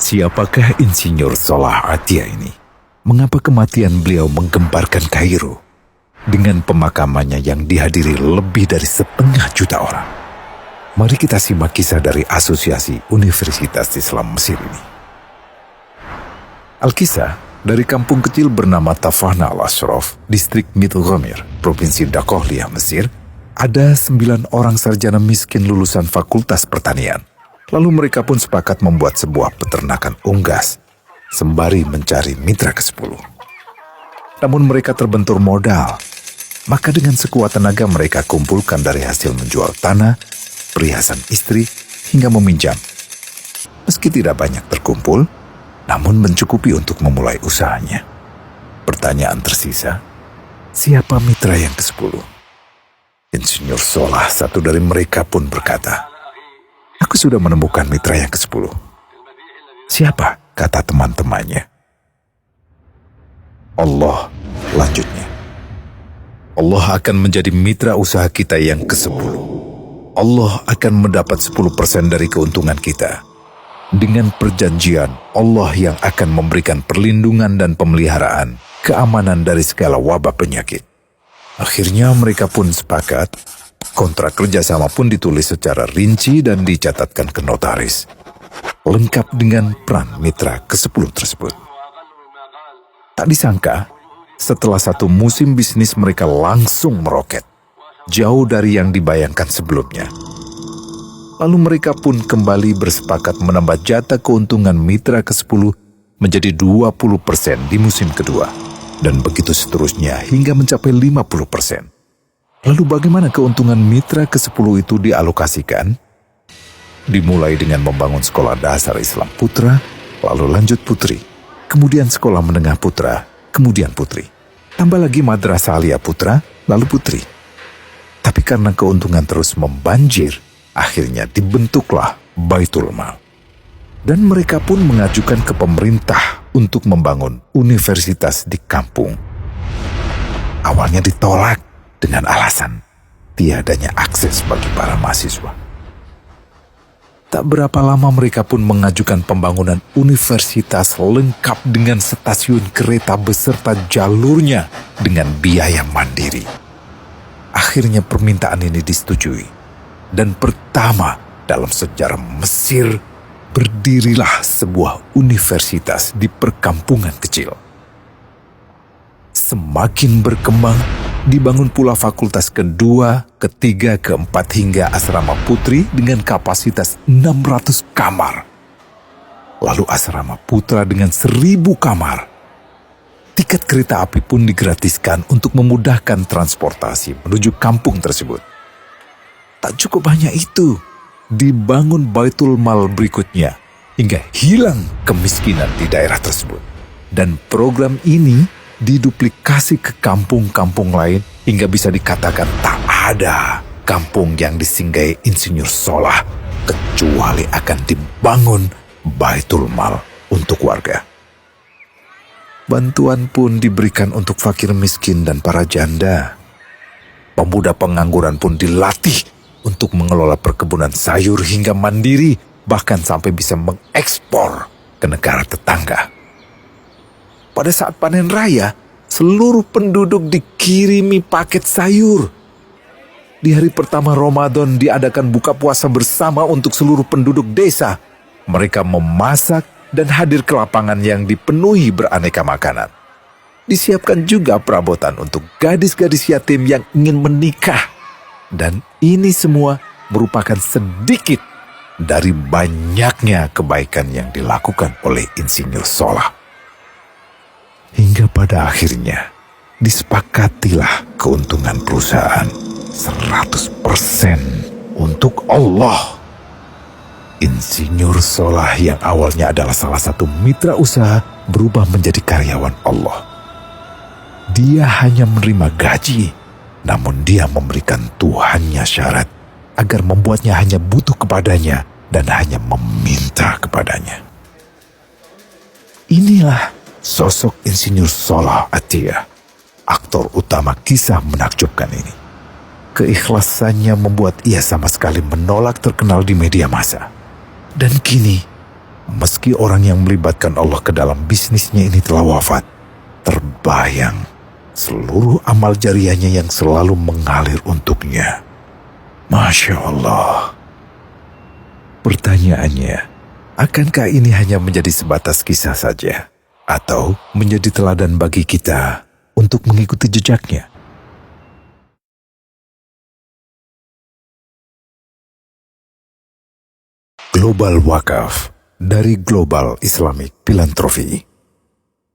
Siapakah Insinyur Salah Atia ini? Mengapa kematian beliau menggemparkan Kairo? Dengan pemakamannya yang dihadiri lebih dari 1,5 juta orang. Mari kita simak kisah dari Asosiasi Universitas Islam Mesir ini. Al-Kisah dari kampung kecil bernama Tafana al-Ashraf, distrik Mitghamir, Provinsi Dakohlia, Mesir, ada 9 orang sarjana miskin lulusan Fakultas Pertanian. Lalu mereka pun sepakat membuat sebuah peternakan unggas, sembari mencari mitra ke-10. Namun mereka terbentur modal. Maka dengan sekuat tenaga mereka kumpulkan dari hasil menjual tanah, perhiasan istri, hingga meminjam. Meski tidak banyak terkumpul, namun mencukupi untuk memulai usahanya. Pertanyaan tersisa, siapa mitra yang ke-10? Insinyur Salah, satu dari mereka pun berkata, "Aku sudah menemukan mitra yang ke-10. Siapa?" kata teman-temannya. "Allah," lanjutnya. "Allah akan menjadi mitra usaha kita yang ke-10. Allah akan mendapat 10% dari keuntungan kita. Dengan perjanjian, Allah yang akan memberikan perlindungan dan pemeliharaan, keamanan dari segala wabah penyakit." Akhirnya mereka pun sepakat. Kontrak kerjasama pun ditulis secara rinci dan dicatatkan ke notaris, lengkap dengan peran mitra ke-10 tersebut. Tak disangka, setelah 1 musim bisnis mereka langsung meroket, jauh dari yang dibayangkan sebelumnya. Lalu mereka pun kembali bersepakat menambah jatah keuntungan mitra ke-10 menjadi 20% di musim kedua, dan begitu seterusnya hingga mencapai 50%. Lalu bagaimana keuntungan mitra ke-10 itu dialokasikan? Dimulai dengan membangun sekolah dasar Islam putra, lalu lanjut putri, kemudian sekolah menengah putra, kemudian putri. Tambah lagi madrasah aliyah putra, lalu putri. Tapi karena keuntungan terus membanjir, akhirnya dibentuklah Baitul Mal. Dan mereka pun mengajukan ke pemerintah untuk membangun universitas di kampung. Awalnya ditolak dengan alasan tiadanya akses bagi para mahasiswa. Tak berapa lama mereka pun mengajukan pembangunan universitas lengkap dengan stasiun kereta beserta jalurnya dengan biaya mandiri. Akhirnya permintaan ini disetujui. Dan pertama dalam sejarah Mesir, berdirilah sebuah universitas di perkampungan kecil. Semakin berkembang, dibangun pula fakultas kedua, ketiga, keempat hingga asrama putri dengan kapasitas 600 kamar. Lalu asrama putra dengan 1.000 kamar. Tiket kereta api pun digratiskan untuk memudahkan transportasi menuju kampung tersebut. Tak cukup hanya itu, dibangun Baitul Mal berikutnya hingga hilang kemiskinan di daerah tersebut. Dan program ini diduplikasi ke kampung-kampung lain hingga bisa dikatakan tak ada kampung yang disinggahi Insinyur Salah kecuali akan dibangun Baitul Mal untuk warga. Bantuan pun diberikan untuk fakir miskin dan para janda. Pemuda pengangguran pun dilatih untuk mengelola perkebunan sayur hingga mandiri, bahkan sampai bisa mengekspor ke negara tetangga. Pada saat panen raya, seluruh penduduk dikirimi paket sayur. Di hari pertama Ramadan diadakan buka puasa bersama untuk seluruh penduduk desa. Mereka memasak dan hadir ke lapangan yang dipenuhi beraneka makanan. Disiapkan juga perabotan untuk gadis-gadis yatim yang ingin menikah. Dan ini semua merupakan sedikit dari banyaknya kebaikan yang dilakukan oleh Insinyur Salah. Hingga pada akhirnya disepakatilah keuntungan perusahaan 100% untuk Allah. Insinyur Salah yang awalnya adalah salah satu mitra usaha berubah menjadi karyawan Allah. Dia hanya menerima gaji, namun dia memberikan Tuhannya syarat agar membuatnya hanya butuh kepadanya dan hanya meminta kepadanya. Inilah sosok Insinyur Salah Atia, aktor utama kisah menakjubkan ini. Keikhlasannya membuat ia sama sekali menolak terkenal di media massa. Dan kini, Meski orang yang melibatkan Allah ke dalam bisnisnya ini telah wafat, terbayang seluruh amal jariahnya yang selalu mengalir untuknya. Masya Allah. Pertanyaannya, akankah ini hanya menjadi sebatas kisah saja? Atau menjadi teladan bagi kita untuk mengikuti jejaknya? Global Wakaf dari Global Islamic Philanthropy.